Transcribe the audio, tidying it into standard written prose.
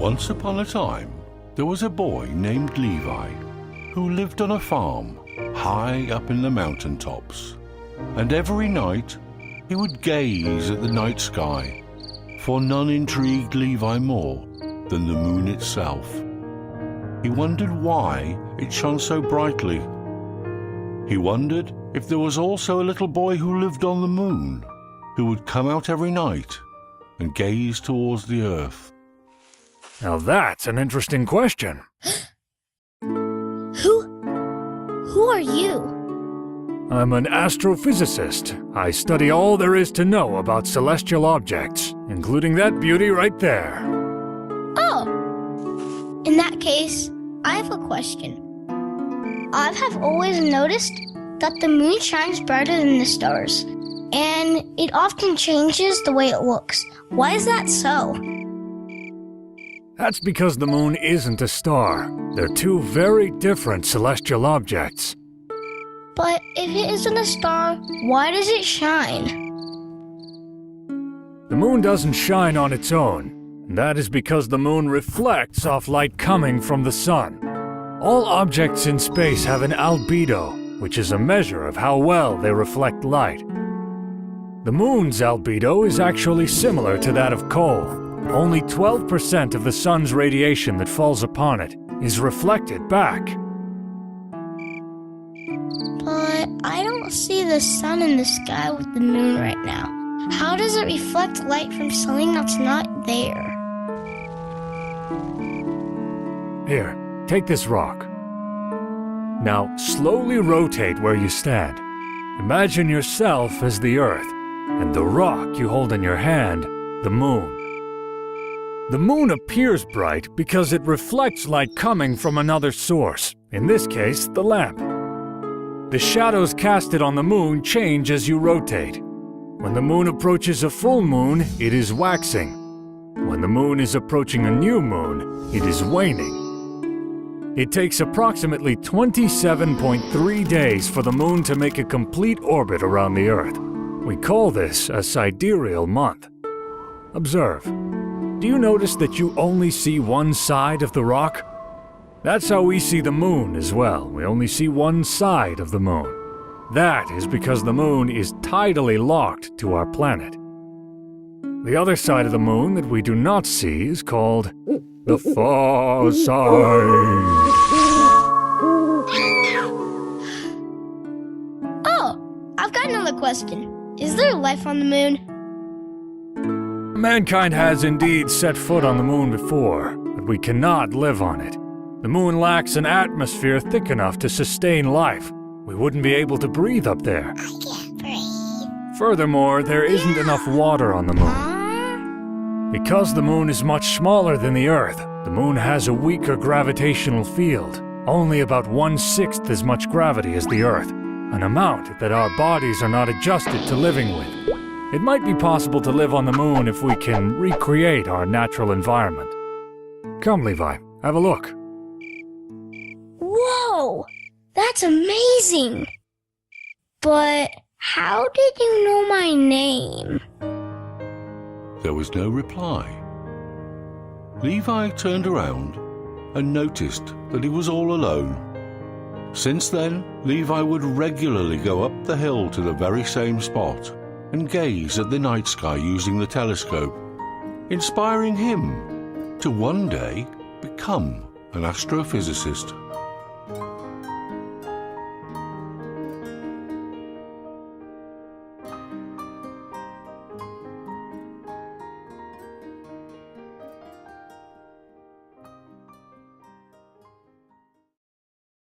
Once upon a time, there was a boy named Levi who lived on a farm high up in the mountaintops. And every night he would gaze at the night sky, for none intrigued Levi more than the moon itself. He wondered why it shone so brightly. He wondered if there was also a little boy who lived on the moon, who would come out every night and gaze towards the earth. Now that's an interesting question. Who are you? I'm an astrophysicist. I study all there is to know about celestial objects, including that beauty right there. Oh! In that case, I have a question. I have always noticed that the moon shines brighter than the stars, and it often changes the way it looks. Why is that so? That's because the moon isn't a star. They're two very different celestial objects. But if it isn't a star, why does it shine? The moon doesn't shine on its own. And that is because the moon reflects off light coming from the sun. All objects in space have an albedo, which is a measure of how well they reflect light. The moon's albedo is actually similar to that of coal. Only 12% of the sun's radiation that falls upon it is reflected back. But I don't see the sun in the sky with the moon right now. How does it reflect light from something that's not there? Here, take this rock. Now, slowly rotate where you stand. Imagine yourself as the Earth, and the rock you hold in your hand, the moon. The moon appears bright because it reflects light coming from another source, in this case, the lamp. The shadows casted on the moon change as you rotate. When the moon approaches a full moon, it is waxing. When the moon is approaching a new moon, it is waning. It takes approximately 27.3 days for the moon to make a complete orbit around the Earth. We call this a sidereal month. Observe. Do you notice that you only see one side of the rock? That's how we see the moon as well. We only see one side of the moon. That is because the moon is tidally locked to our planet. The other side of the moon that we do not see is called the far side. Oh, I've got another question. Is there life on the moon? Mankind has indeed set foot on the moon before, but we cannot live on it. The moon lacks an atmosphere thick enough to sustain life. We wouldn't be able to breathe up there. I can't breathe. Furthermore, there isn't enough water on the moon. Because the moon is much smaller than the Earth, the moon has a weaker gravitational field, only about 1/6 as much gravity as the Earth, an amount that our bodies are not adjusted to living with. It might be possible to live on the moon if we can recreate our natural environment. Come, Levi, have a look. Whoa! That's amazing! But how did you know my name? There was no reply. Levi turned around and noticed that he was all alone. Since then, Levi would regularly go up the hill to the very same spot and gaze at the night sky using the telescope, inspiring him to one day become an astrophysicist.